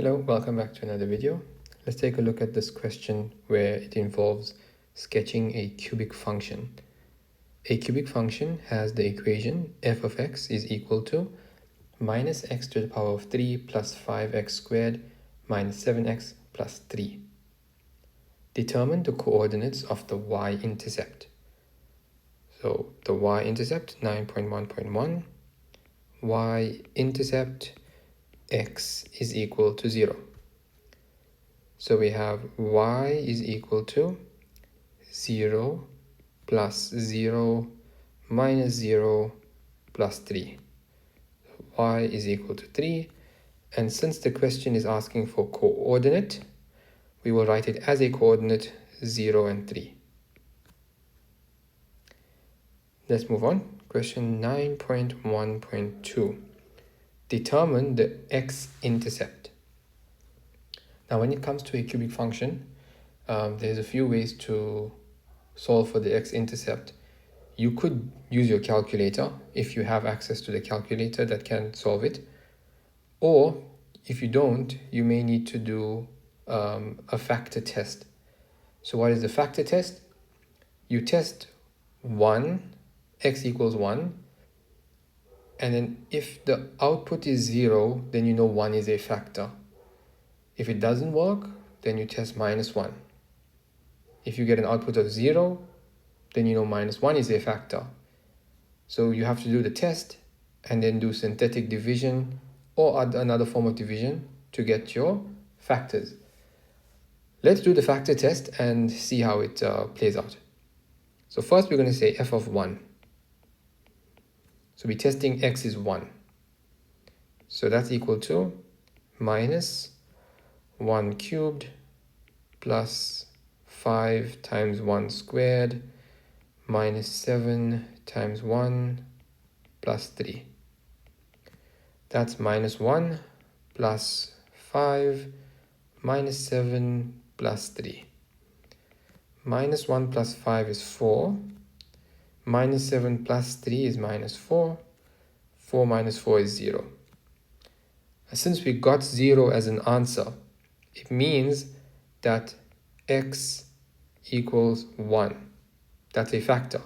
Hello, welcome back to another video. Let's take a look at this question where it involves sketching a cubic function. A cubic function has the equation f of x is equal to minus x to the power of 3 plus 5x squared minus 7x plus 3. Determine the coordinates of the y-intercept. So the y-intercept 9.1.1, y-intercept x is equal to 0. So we have y is equal to 0 plus 0 minus 0 plus 3. Y is equal to 3. And since the question is asking for coordinate, we will write it as a coordinate 0 and 3. Let's move on. Question 9.1.2. Determine the x-intercept. Now, when it comes to a cubic function, there's a few ways to solve for the x-intercept. You could use your calculator if you have access to the calculator that can solve it. Or if you don't, you may need to do a factor test. So what is the factor test? You test 1, x equals 1. And then if the output is 0, then you know 1 is a factor. If it doesn't work, then you test minus 1. If you get an output of 0, then you know minus 1 is a factor. So you have to do the test and then do synthetic division or another form of division to get your factors. Let's do the factor test and see how it plays out. So first we're going to say f of 1. So we're testing x is 1. So that's equal to minus 1 cubed plus 5 times 1 squared minus 7 times 1 plus 3. That's minus 1 plus 5 minus 7 plus 3. Minus 1 plus 5 is 4. Minus 7 plus 3 is minus 4. 4 minus 4 is 0. Since we got 0 as an answer, it means that x equals 1. That's a factor,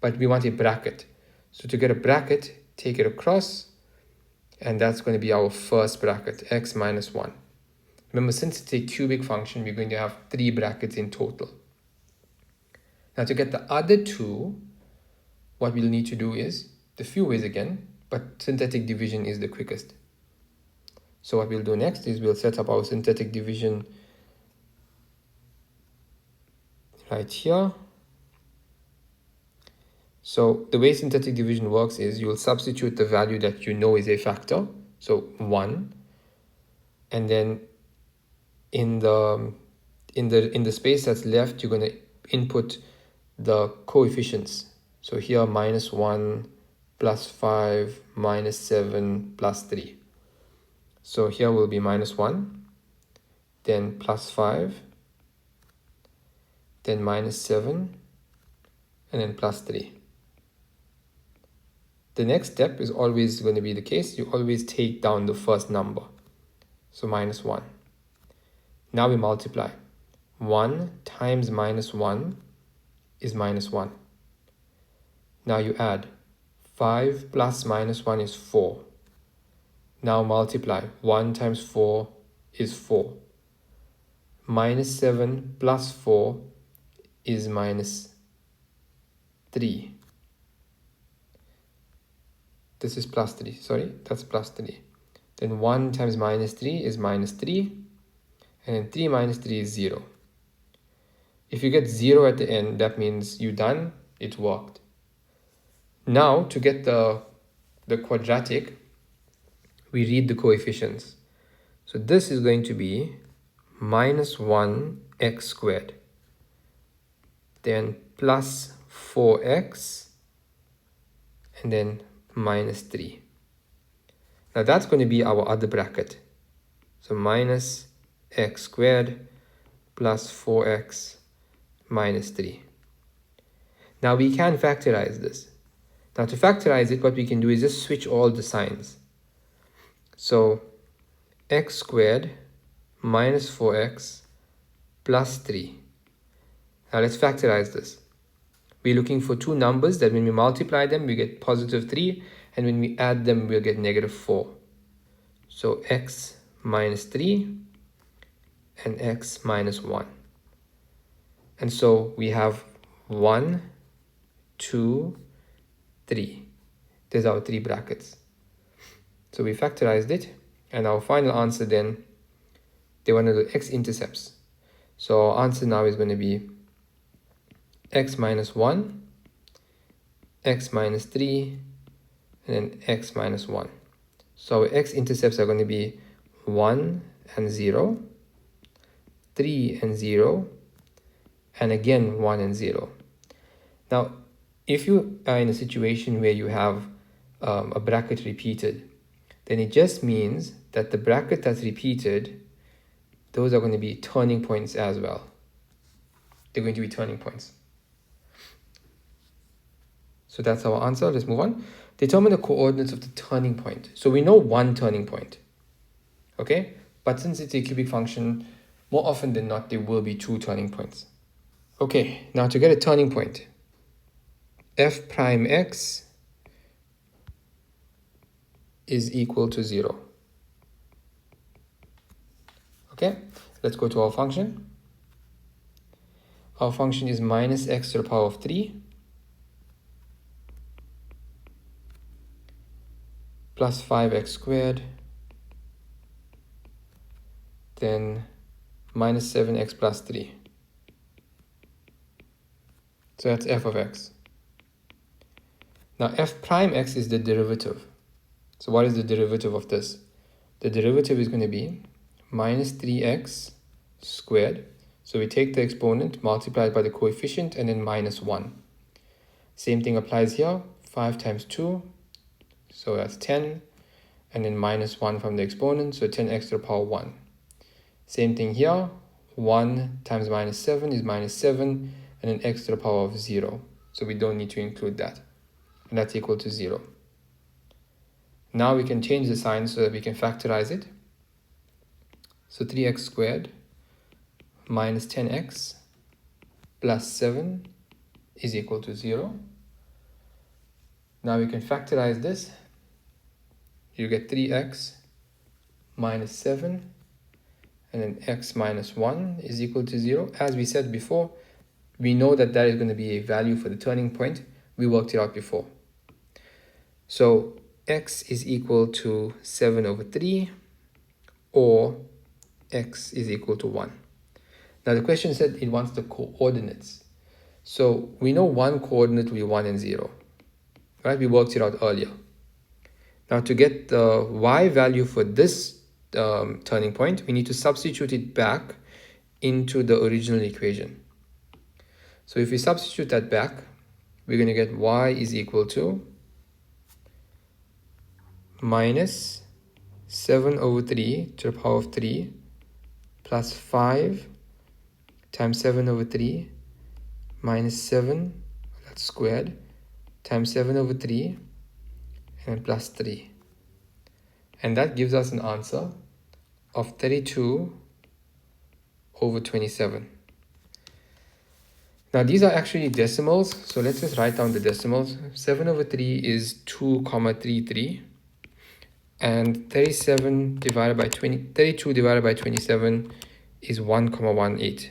but we want a bracket. So to get a bracket, take it across, and that's going to be our first bracket, x minus 1. Remember, since it's a cubic function, we're going to have 3 brackets in total. Now to get the other 2, what we'll need to do is the few ways again, but synthetic division is the quickest. So what we'll do next is we'll set up our synthetic division right here. So the way synthetic division works is you'll substitute the value that you know is a factor, so 1, and then in the space that's left, you're going to input the coefficients. So here minus 1 plus 5 minus 7 plus 3. So here will be minus 1, then plus 5, then minus 7, and then plus 3. The next step is always going to be the case. You always take down the first number. So minus 1. Now we multiply. 1 times minus 1 is minus 1. Now you add. 5 plus minus 1 is 4. Now multiply. 1 times 4 is 4. Minus 7 plus 4 is minus 3. This is plus 3. Sorry, that's plus 3. Then 1 times minus 3 is minus 3. And then 3 minus 3 is 0. If you get 0 at the end, that means you're done. It worked. Now, to get the quadratic, we read the coefficients. So this is going to be minus 1x squared. Then plus 4x. And then minus 3. Now that's going to be our other bracket. So minus x squared plus 4x minus 3. Now we can factorize this. Now to factorize it, what we can do is just switch all the signs. So x squared minus 4x plus 3. Now let's factorize this. We're looking for two numbers that when we multiply them, we get positive 3, and when we add them, we'll get negative 4. So x minus 3 and x minus 1. And so we have 1, 2, 3. There's our 3 brackets. So we factorized it, and our final answer then, they want to do x-intercepts. So our answer now is going to be x minus 1, x minus 3, and then x minus 1. So our x-intercepts are going to be 1 and 0, 3 and 0, and again 1 and 0. Now, if you are in a situation where you have a bracket repeated, then it just means that the bracket that's repeated, those are going to be turning points as well. They're going to be turning points. So that's our answer. Let's move on. Determine the coordinates of the turning point. So we know one turning point, okay? But since it's a cubic function, more often than not, there will be two turning points. Okay, now to get a turning point, f prime x is equal to 0. Okay, let's go to our function. Our function is minus x to the power of 3 plus 5x squared, then minus 7x plus 3. So that's f of x. Now f prime x is the derivative. So what is the derivative of this? The derivative is going to be minus 3x squared. So we take the exponent, multiply it by the coefficient, and then minus 1. Same thing applies here. 5 times 2, so that's 10. And then minus 1 from the exponent, so 10x to the power 1. Same thing here. 1 times minus 7 is minus 7, and then x to the power of 0. So we don't need to include that. And that's equal to 0. Now we can change the sign so that we can factorize it. So 3x squared minus 10x plus 7 is equal to 0. Now we can factorize this. You get 3x minus 7, and then x minus 1 is equal to 0. As we said before, we know that that is going to be a value for the turning point. We worked it out before. So x is equal to 7 over 3, or x is equal to 1. Now the question said it wants the coordinates. So we know one coordinate will be 1 and 0. Right? We worked it out earlier. Now to get the y value for this turning point, we need to substitute it back into the original equation. So if we substitute that back, we're going to get y is equal to minus 7 over 3 to the power of 3 plus 5 times 7 over 3 minus 7, that's squared, times 7 over 3 and plus 3. And that gives us an answer of 32 over 27. Now these are actually decimals, so let's just write down the decimals. 7 over 3 is 2,33, and 32 divided by 27 is 1,18.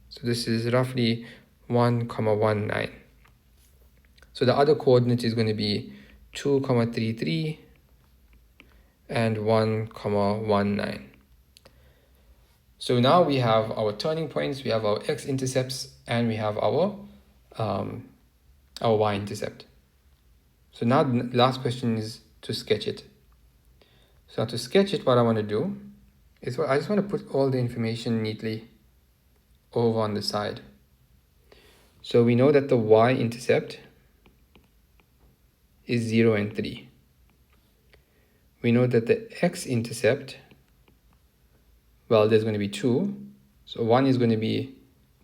So this is roughly 1,19. So the other coordinate is going to be 2,33 and 1,19. So now we have our turning points, we have our x-intercepts, and we have our y-intercept. So now the last question is to sketch it. So to sketch it, what I want to do is I just want to put all the information neatly over on the side. So we know that the y-intercept is 0 and 3. We know that the x-intercept, well, there's going to be 2. So one is going to be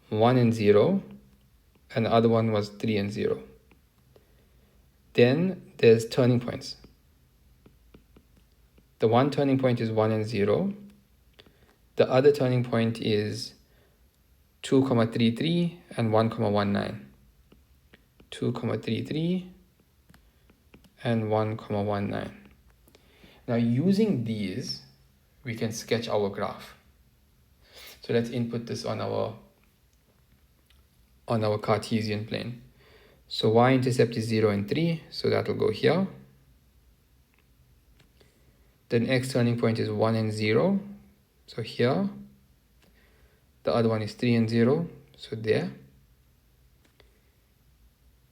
1 and 0, and the other one was 3 and 0. Then there's turning points. The one turning point is 1 and 0. The other turning point is 2,33 and 1,19. 2,33 and 1,19. Now using these, we can sketch our graph. So let's input this on our Cartesian plane. So y-intercept is 0 and 3, so that will go here. Then x turning point is 1 and 0, so here. The other one is 3 and 0, so there.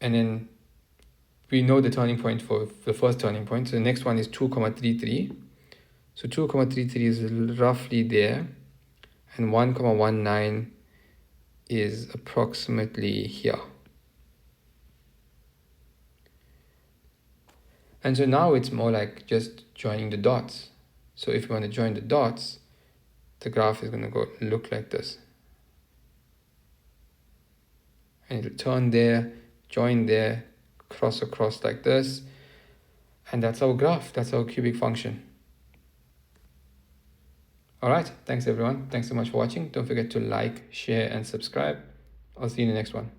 And then we know the turning point for the first turning point. So the next one is 2,33. So 2,33 is roughly there. And 1,19 is approximately here. And so now it's more like just joining the dots. So if you want to join the dots, the graph is going to look like this. And it'll turn there, join there, cross across like this. And that's our graph. That's our cubic function. All right. Thanks, everyone. Thanks so much for watching. Don't forget to like, share, and subscribe. I'll see you in the next one.